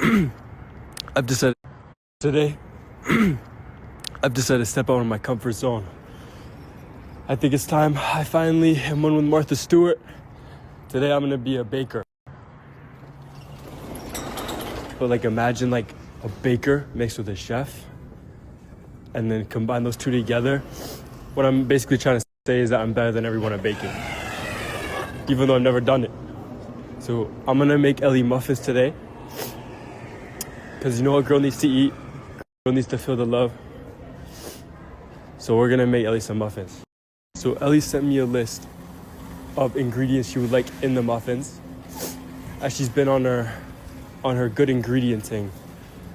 I've decided today, I've decided to step out of my comfort zone. I think it's time I finally am one with Martha Stewart. Today I'm gonna be a baker. But like imagine like a baker mixed with a chef and then combine those two together. What I'm basically trying to say is that I'm better than everyone at baking, even though I've never done it. So I'm gonna make Ellie muffins today. Cause you know what girl needs to eat? Girl needs to feel the love. So we're gonna make Ellie some muffins. So Ellie sent me a list of ingredients she would like in the muffins, as she's been on her good ingredient thing.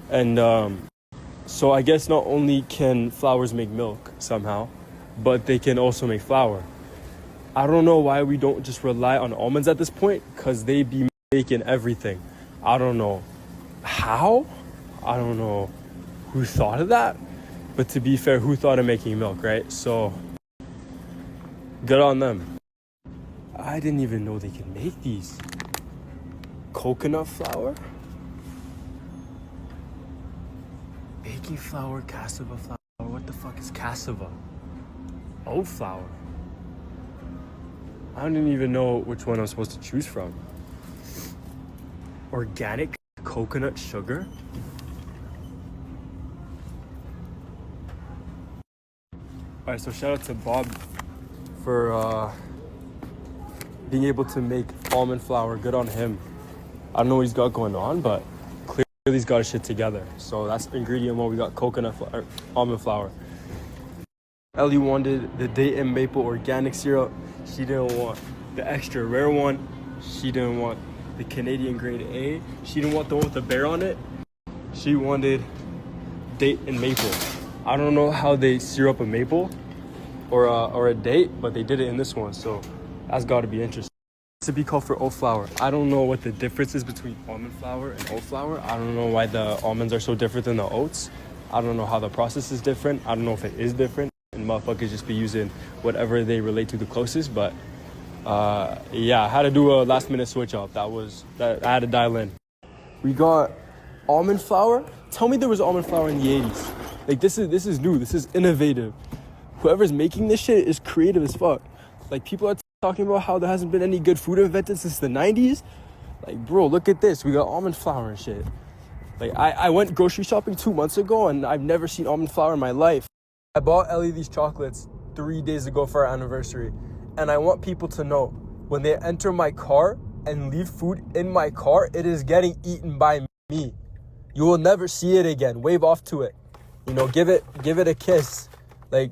And so I guess not only can flowers make milk somehow, but they can also make flour. I don't know why we don't just rely on almonds at this point, cause they be making everything. I don't know how, I don't know who thought of that, but to be fair, who thought of making milk, right? So good on them. I didn't even know they could make these. Coconut flour, baking flour, cassava flour. What the fuck is cassava? Oat flour. I don't even know which one I'm supposed to choose from. Organic coconut sugar? Alright, so shout out to Bob for being able to make almond flour. Good on him. I don't know what he's got going on, but clearly he's got his shit together. So that's ingredient one. We got coconut flour, almond flour. Ellie wanted the date and maple organic syrup. She didn't want the extra rare one. She didn't want the Canadian grade A. She didn't want the one with the bear on it. She wanted date and maple. I don't know how they syrup a maple or a date, but they did it in this one, so that's got to be interesting. To be called for oat flour. I don't know what the difference is between almond flour and oat flour. I don't know why the almonds are so different than the oats. I don't know how the process is different. I don't know if it is different, and motherfuckers just be using whatever they relate to the closest. But yeah, I had to do a last minute switch up. That I had to dial in. We got almond flour. Tell me there was almond flour in the 80s. Like this is new. This is innovative. Whoever's making this shit is creative as fuck. Like people are talking about how there hasn't been any good food invented since the 90s. Like bro, look at this. We got almond flour and shit. Like I went grocery shopping 2 months ago and I've never seen almond flour in my life. I bought Ellie these chocolates 3 days ago for our anniversary. And I want people to know, when they enter my car and leave food in my car, it is getting eaten by me. You will never see it again. Wave off to it. You know, give it a kiss. Like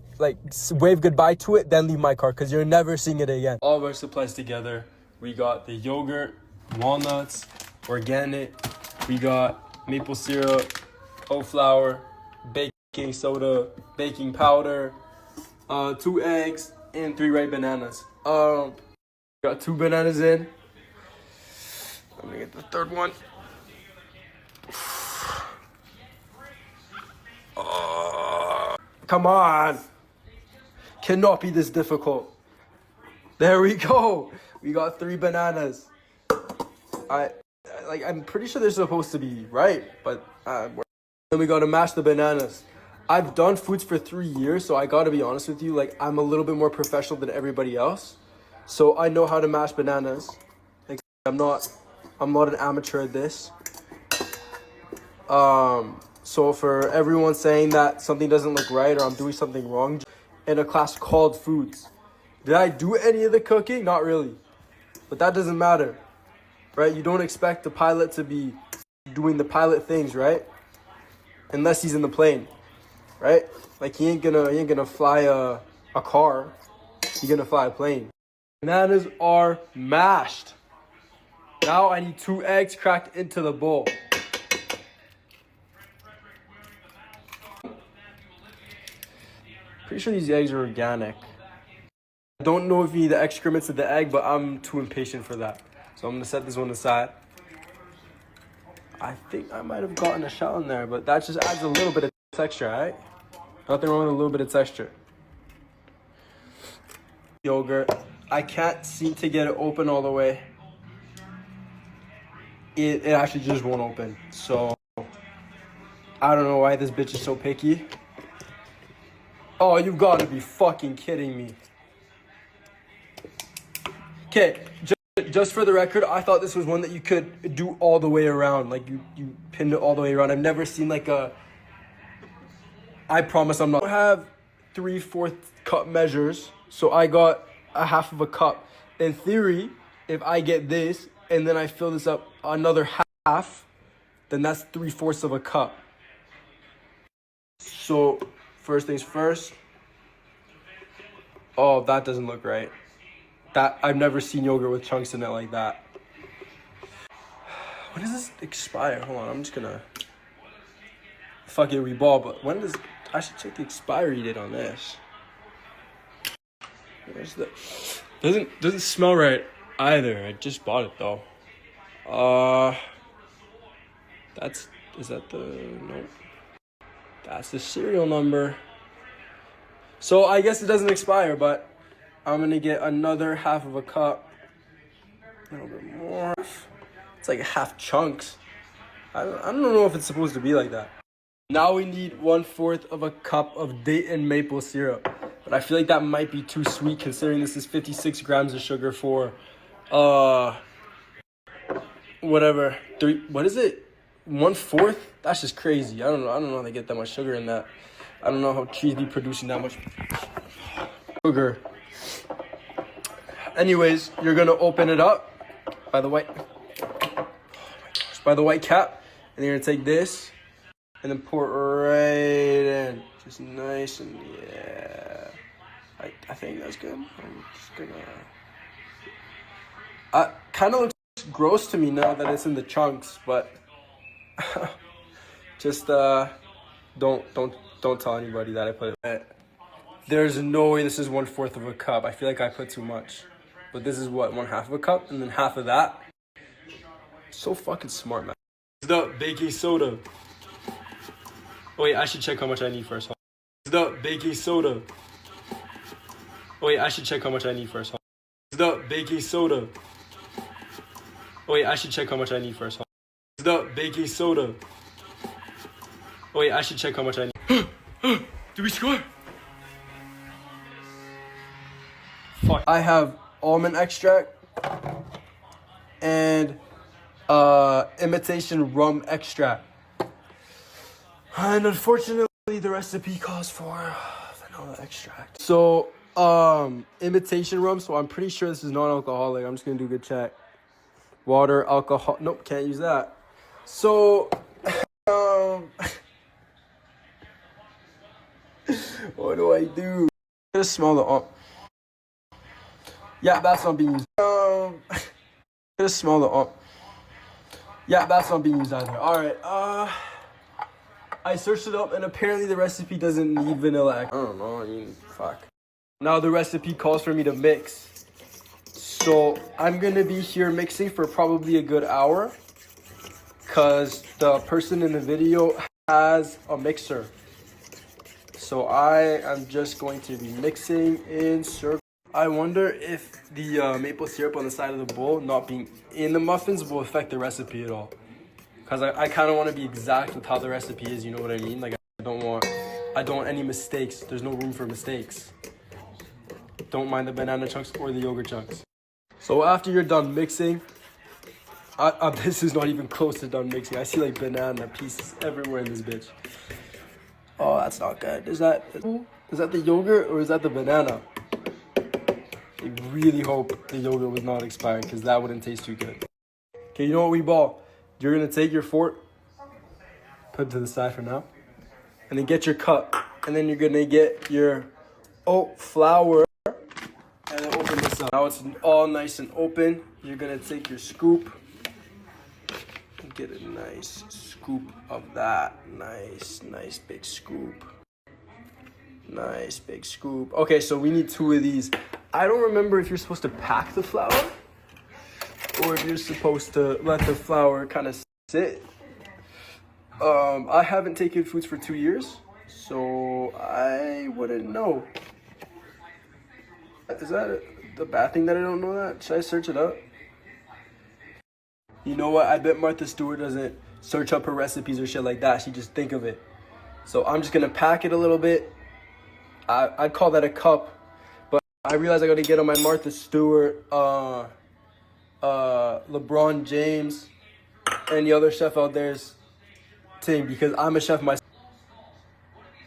wave goodbye to it, then leave my car, because you're never seeing it again. All of our supplies together. We got the yogurt, walnuts, organic. We got maple syrup, oat flour, baking soda, baking powder, 2 eggs, and 3 ripe bananas. Got 2 bananas in. Let me get the third one. Come on. Cannot be this difficult. There we go. We got 3 bananas. I'm pretty sure they're supposed to be right, but then we gotta mash the bananas. I've done foods for 3 years, so I gotta be honest with you. Like I'm a little bit more professional than everybody else, so I know how to mash bananas. Like I'm not an amateur at this. So for everyone saying that something doesn't look right or I'm doing something wrong in a class called foods, did I do any of the cooking? Not really, but that doesn't matter, right? You don't expect the pilot to be doing the pilot things, right? Unless he's in the plane, right? Like he ain't gonna fly a car. He's gonna fly a plane. Bananas are mashed. Now I need 2 eggs cracked into the bowl. Pretty sure these eggs are organic. I don't know if you need the excrements of the egg, but I'm too impatient for that. So I'm gonna set this one aside. I think I might have gotten a shell in there, but that just adds a little bit of texture, right? Nothing wrong with a little bit of texture. Yogurt. I can't seem to get it open all the way. it actually just won't open. So I don't know why this bitch is so picky. Oh, you gotta be fucking kidding me. Okay, just for the record, I thought this was one that you could do all the way around. Like you pinned it all the way around. I've never seen like a, I promise I'm not. I have 3/4 cup measures. So I got a half of a cup. In theory, if I get this and then I fill this up another half, then that's 3/4 of a cup. So first things first. Oh, that doesn't look right. That I've never seen yogurt with chunks in it like that. When does this expire? Hold on, I'm just gonna fuck it, we ball. But when does I should check the expiry date on this? Where's the doesn't smell right either. I just bought it though. Is that the nope? That's the serial number. So I guess it doesn't expire, but I'm gonna get another half of a cup. A little bit more. It's like half chunks. I don't know if it's supposed to be like that. Now we need 1/4 of a cup of date and maple syrup. But I feel like that might be too sweet considering this is 56 grams of sugar for whatever. What is it? 1/4? That's just crazy. I don't know how they get that much sugar in that. I don't know how trees be producing that much sugar. Anyways, you're gonna open it up by the white cap, and you're gonna take this and then pour it right in, just nice and yeah. I think that's good. I'm just gonna. Kind of looks gross to me now that it's in the chunks, but just don't tell anybody that I put it. There's no way this is 1/4 of a cup. I feel like I put too much. But this is what, 1/2 of a cup? And then half of that? So fucking smart, man. The baking soda. Oh, wait, I should check how much I need first. The baking soda. Oh, wait, I should check how much I need first. The baking soda. Oh, wait, I should check how much I need first. The baking soda. Oh, wait, I should check how much I need. Did we score? Fuck. I have almond extract and imitation rum extract. And unfortunately, the recipe calls for vanilla extract. So, imitation rum. So I'm pretty sure this is non-alcoholic. I'm just gonna do a good check. Water, alcohol. Nope, can't use that. So, what do I do? Just smell the. Yeah, that's not being used. Just smell the. Yeah, that's not being used either. All right. I searched it up, and apparently the recipe doesn't need vanilla. I don't know. I mean, fuck. Now the recipe calls for me to mix. So I'm gonna be here mixing for probably a good hour, cause the person in the video has a mixer. So I am just going to be mixing in circles. I wonder if the maple syrup on the side of the bowl not being in the muffins will affect the recipe at all. Because I kind of want to be exact with how the recipe is, you know what I mean? Like, I don't want any mistakes. There's no room for mistakes. Don't mind the banana chunks or the yogurt chunks. So after you're done mixing, this is not even close to done mixing. I see like banana pieces everywhere in this bitch. Oh, that's not good. Is that the yogurt or is that the banana? I really hope the yogurt was not expired because that wouldn't taste too good. Okay, you know what, we ball? You're going to take your fork, put it to the side for now, and then get your cup. And then you're going to get your oat flour and then open this up. Now it's all nice and open. You're going to take your scoop and get a nice scoop of that. Nice big scoop. Nice big scoop. Okay, so we need 2 of these. I don't remember if you're supposed to pack the flour or if you're supposed to let the flour kind of sit. I haven't taken foods for 2 years, so I wouldn't know. Is that the bad thing that I don't know that? Should I search it up? You know what? I bet Martha Stewart doesn't search up her recipes or shit like that. She just think of it. So I'm just gonna pack it a little bit. I'd call that a cup, but I realize I gotta get on my Martha Stewart, LeBron James, and the other chef out there's thing, because I'm a chef myself.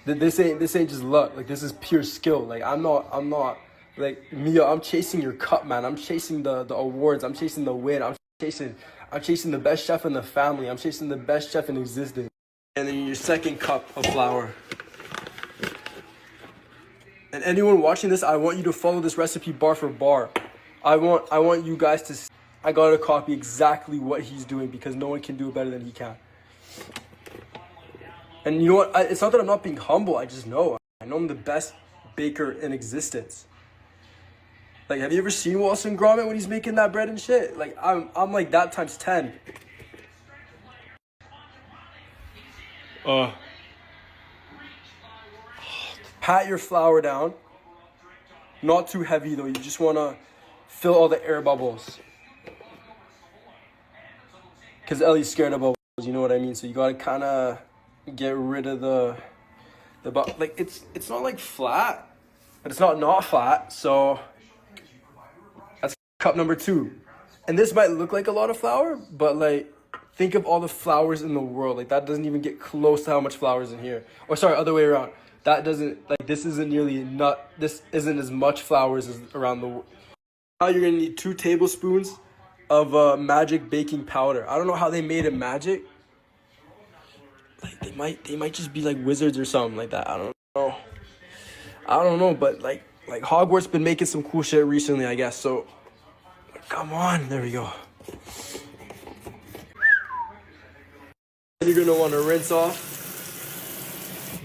This ain't just luck. Like, this is pure skill. Like, I'm not like Mia. I'm chasing your cup, man. I'm chasing the awards. I'm chasing the win. I'm chasing the best chef in the family. I'm chasing the best chef in existence. And then your second cup of flour. And anyone watching this, I want you to follow this recipe bar for bar. I want you guys to. I gotta copy exactly what he's doing, because no one can do it better than he can. And you know what? It's not that I'm not being humble. I just know. I know I'm the best baker in existence. Like, have you ever seen Wilson Gromit when he's making that bread and shit? Like, I'm like that times 10. Pat your flour down. Not too heavy though. You just wanna fill all the air bubbles. Cause Ellie's scared of bubbles. You know what I mean? So you gotta kind of get rid of the like it's not like flat, but it's not flat. So that's cup number 2. And this might look like a lot of flour, but like, think of all the flours in the world. Like, that doesn't even get close to how much flour is in here. Or sorry, other way around. That doesn't, like, this isn't this isn't as much flour as around the world. Now you're gonna need 2 tablespoons of magic baking powder. I don't know how they made it magic. Like, they might just be like wizards or something like that. I don't know, but like Hogwarts been making some cool shit recently, I guess. So come on, there we go. You're gonna want to rinse off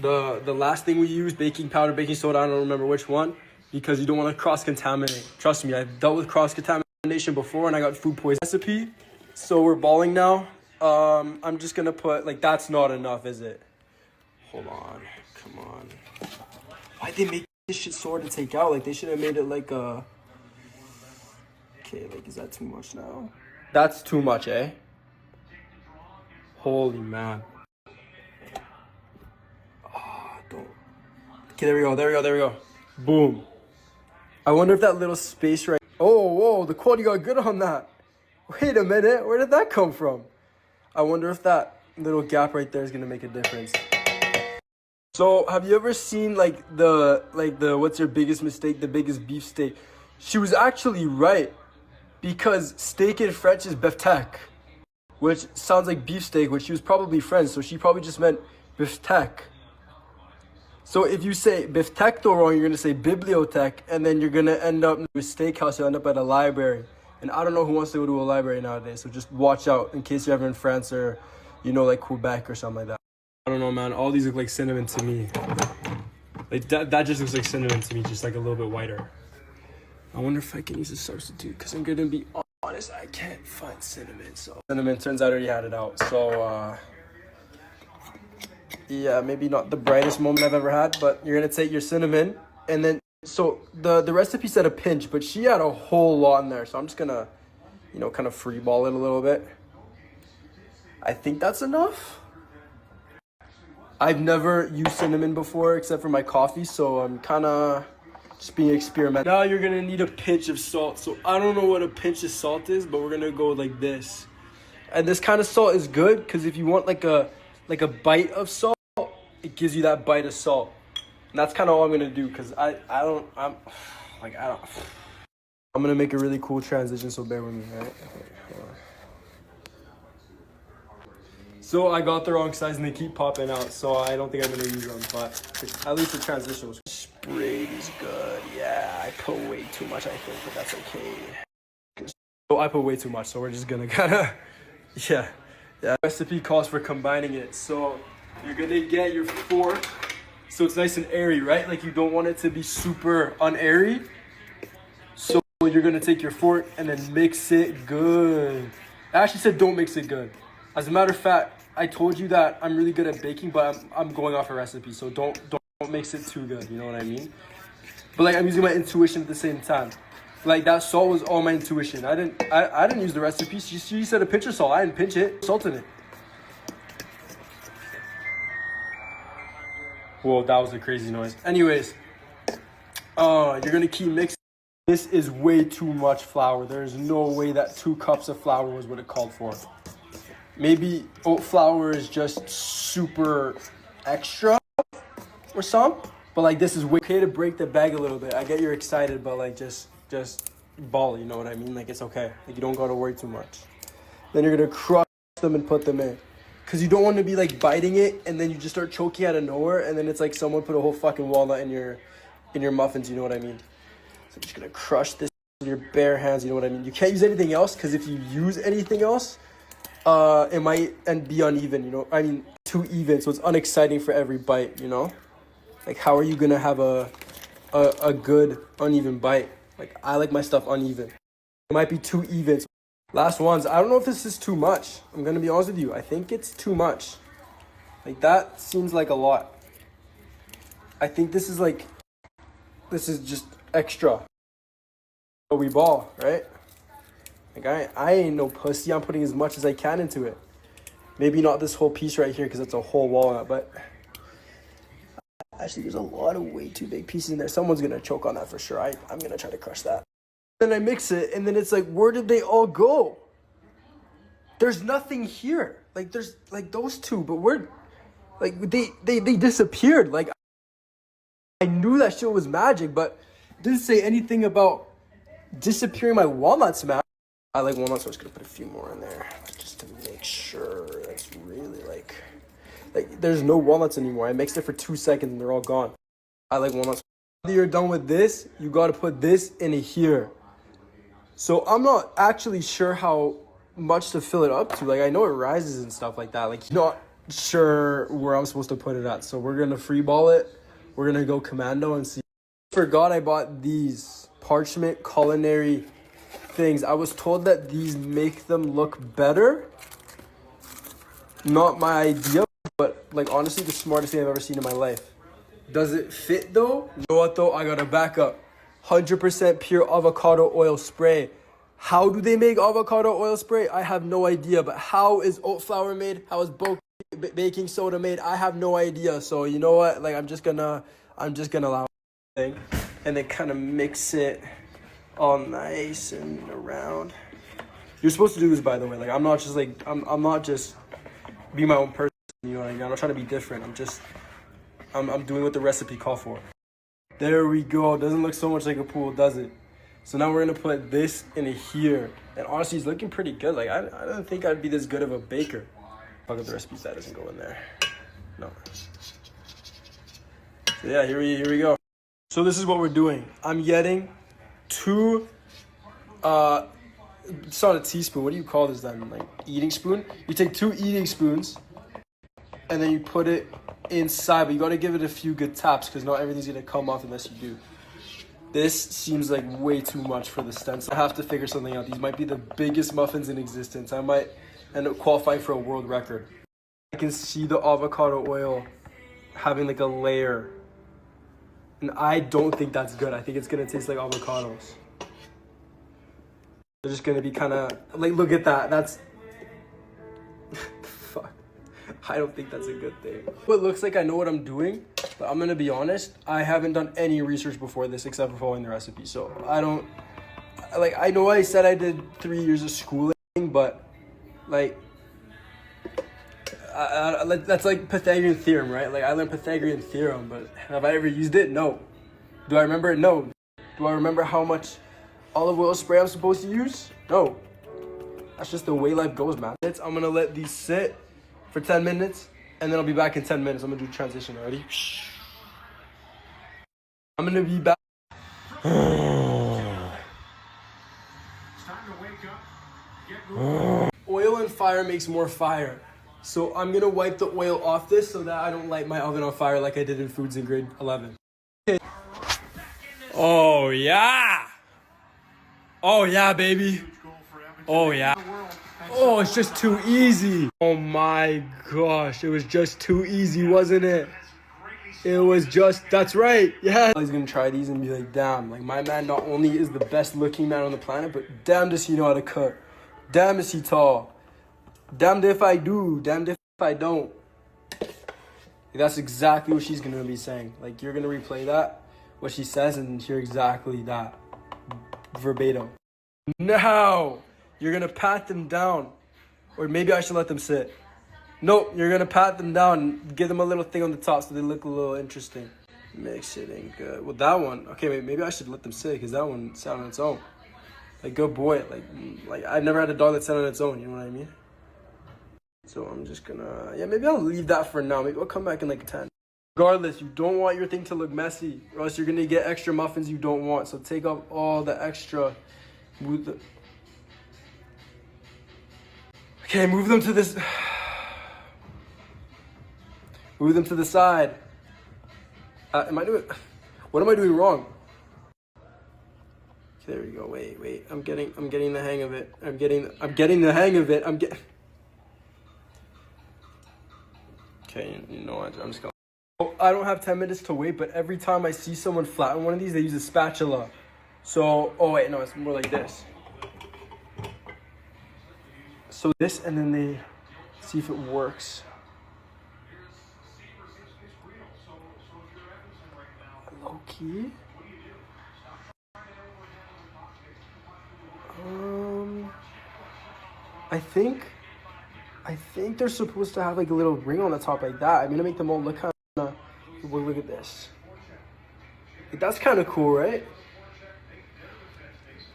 the last thing we used, baking powder, baking soda. I don't remember which one, because you don't want to cross-contaminate. Trust me, I've dealt with cross-contamination before, and I got food poisoning. Recipe. So we're balling now. I'm just gonna put, like, that's not enough, is it? Hold on, come on. Why'd they make this shit so hard to take out? Like, they should have made it like a. Okay, like, is that too much now? That's too much, eh? Holy man. Don't. Okay, there we go. Boom. I wonder if that little space right. Oh, whoa, the quality got good on that. Wait a minute, where did that come from? I wonder if that little gap right there is gonna make a difference. So, have you ever seen like the what's your biggest mistake, the biggest beef steak? She was actually right, because steak in French is beefsteak, which sounds like beefsteak, which she was probably French, so she probably just meant beefsteak. So if you say beefsteak though wrong, you're gonna say bibliothèque, and then you're gonna end up with steakhouse, you'll end up at a library. And I don't know who wants to go to a library nowadays, so just watch out in case you're ever in France or, you know, like Quebec or something like that. I don't know, man. All these look like cinnamon to me. Like, that just looks like cinnamon to me, just like a little bit whiter. I wonder if I can use a substitute, because I'm gonna be honest, I can't find cinnamon. So cinnamon, turns out I already had it out. So yeah, maybe not the brightest moment I've ever had, but you're gonna take your cinnamon, and then so the recipe said a pinch, but she had a whole lot in there. So I'm just gonna, you know, kind of free ball it a little bit. I think that's enough. I've never used cinnamon before except for my coffee, so I'm kind of just being experimental. Now you're gonna need a pinch of salt. So I don't know what a pinch of salt is, but we're gonna go like this. And this kind of salt is good, because if you want like a bite of salt, it gives you that bite of salt. And that's kind of all I'm gonna do, because I'm gonna make a really cool transition, so bear with me, right? Okay, so I got the wrong size and they keep popping out, so I don't think I'm gonna use them, but at least the transition was. Sprayed is good. Yeah, I put way too much, I think, but that's okay. So I put way too much, so we're just gonna kinda, yeah. Recipe calls for combining it. So you're gonna get your fork, so it's nice and airy, right? Like, you don't want it to be super unairy. So you're gonna take your fork and then mix it good. I actually said don't mix it good. As a matter of fact, I told you that I'm really good at baking, but I'm going off a recipe, so don't mix it too good, you know what I mean? But like, I'm using my intuition at the same time. Like, that salt was all my intuition. I didn't use the recipe. She said a pinch of salt. I didn't pinch it. Salt in it. Whoa, that was a crazy noise. Anyways, you're gonna keep mixing. This is way too much flour. There's no way that 2 cups of flour was what it called for. Maybe oat flour is just super extra or something. But like, this is way okay to break the bag a little bit. I get you're excited, but like, just ball, you know what I mean? Like, it's okay. Like, you don't gotta worry too much. Then you're gonna crush them and put them in. Cause you don't want to be like biting it and then you just start choking out of nowhere and then it's like someone put a whole fucking walnut in your muffins, you know what I mean? So I'm just gonna crush this with your bare hands, you know what I mean? You can't use anything else, because if you use anything else, it might be uneven, you know? I mean, too even, so it's unexciting for every bite, you know? Like, how are you gonna have a good uneven bite? Like, I like my stuff uneven. It might be too even. Last ones. I don't know if this is too much. I'm gonna be honest with you. I think it's too much. Like, that seems like a lot. I think this is just extra. But we ball, right? Like, I ain't no pussy. I'm putting as much as I can into it. Maybe not this whole piece right here, because it's a whole walnut, but actually there's a lot of way too big pieces in there. Someone's gonna choke on that for sure. I'm gonna try to crush that. Then I mix it, and then it's like, where did they all go? There's nothing here. Like, there's like those two, but where, like, they disappeared. Like, I knew that shit was magic, but it didn't say anything about disappearing my walnuts, man. I like walnuts, so I'm just gonna put a few more in there just to make sure that's really like there's no walnuts anymore. I mixed it for 2 seconds and they're all gone. I like walnuts. After you're done with this, you gotta put this in here. So I'm not actually sure how much to fill it up to. Like, I know it rises and stuff like that. Like, not sure where I'm supposed to put it at. So we're gonna free ball it. We're gonna go commando and see. Forgot I bought these parchment culinary things. I was told that these make them look better. Not my idea, but like, honestly, the smartest thing I've ever seen in my life. Does it fit though? You know what though? I gotta back up. 100% pure avocado oil spray. How do they make avocado oil spray? I have no idea. But how is oat flour made? How is baking soda made? I have no idea. So you know what? Like, I'm just gonna allow it, and then kind of mix it all nice and around. You're supposed to do this, by the way. Like, I'm not just like I'm not just be my own person. You know what I mean? I'm not trying to be different. I'm doing what the recipe called for. There we go. Doesn't look so much like a pool, does it? So now we're gonna put this in here. And honestly, it's looking pretty good. Like, I don't think I'd be this good of a baker. Fuck up the recipe, that doesn't go in there. No. So yeah, here we go. So this is what we're doing. I'm getting 2, it's not a teaspoon. What do you call this then? Like, eating spoon? You take 2 eating spoons and then you put it inside, but you gotta give it a few good taps because not everything's gonna come off unless you do. This seems like way too much for the stencil. I have to figure something out. These might be the biggest muffins in existence. I might end up qualifying for a world record. I can see the avocado oil having like a layer, and I don't think that's good. I think it's gonna taste like avocados. They're just gonna be kind of like, look at that. That's fuck. I don't think that's a good thing. It looks like I know what I'm doing, but I'm gonna be honest. I haven't done any research before this except for following the recipe. So I don't, like, I know I said I did 3 years of schooling, but like, that's like Pythagorean theorem, right? Like, I learned Pythagorean theorem, but have I ever used it? No. Do I remember it? No. Do I remember how much olive oil spray I'm supposed to use? No. That's just the way life goes, man. I'm gonna let these sit for 10 minutes, and then I'll be back in 10 minutes. I'm gonna do transition already. I'm gonna be back. Oil and fire makes more fire. So I'm gonna wipe the oil off this so that I don't light my oven on fire like I did in foods in grade 11. Okay. Oh yeah! Oh yeah, baby! Oh yeah! Oh, it's just too easy! Oh my gosh, it was just too easy, wasn't it? It was just, that's right. Yeah. He's gonna try these and be like, damn, like my man not only is the best looking man on the planet, but damn does he know how to cook. Damn is he tall. Damned if I do, damned if I don't. That's exactly what she's gonna be saying. Like, you're gonna replay that, what she says, and hear exactly that. Verbatim. Now, you're gonna pat them down. Or maybe I should let them sit. Nope, you're gonna pat them down and give them a little thing on the top so they look a little interesting. Mix it in good. Well, that one, okay, maybe I should let them sit because that one sat on its own. Like, good boy. Like I've never had a dog that sat on its own, you know what I mean? So I'm just gonna, yeah, maybe I'll leave that for now. Maybe I'll come back in like 10. Regardless, you don't want your thing to look messy or else you're gonna get extra muffins you don't want. So take off all the extra. Okay, move them to this. Move them to the side. What am I doing wrong? Okay, there we go. Wait. I'm getting the hang of it. I'm getting the hang of it. Okay, you know what? I'm just going. Oh, I don't have 10 minutes to wait, but every time I see someone flatten one of these, they use a spatula. So, oh wait, no, it's more like this. So this, and then they see if it works. Low key. I think they're supposed to have like a little ring on the top like that. I'm gonna make them all look kind of. Look at this. Like, that's kind of cool, right?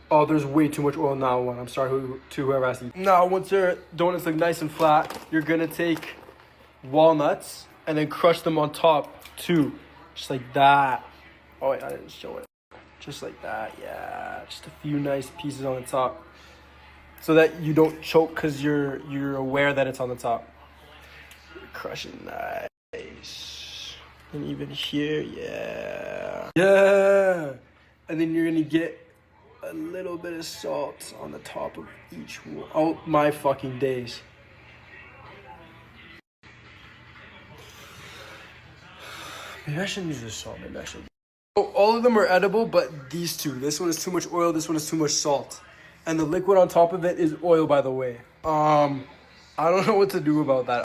Oh, there's way too much oil in that one. I'm sorry to whoever asked you. Now, once your donuts look nice and flat, you're gonna take walnuts and then crush them on top too, just like that. Oh wait, I didn't show it. Just like that, yeah. Just a few nice pieces on the top, so that you don't choke because you're aware that it's on the top. Crush it nice, and even here, yeah. And then you're gonna get a little bit of salt on the top of each one. Oh my fucking days. Maybe I shouldn't use this salt. Maybe I should. Oh, all of them are edible, but these two. This one is too much oil. This one is too much salt. And the liquid on top of it is oil, by the way. I don't know what to do about that.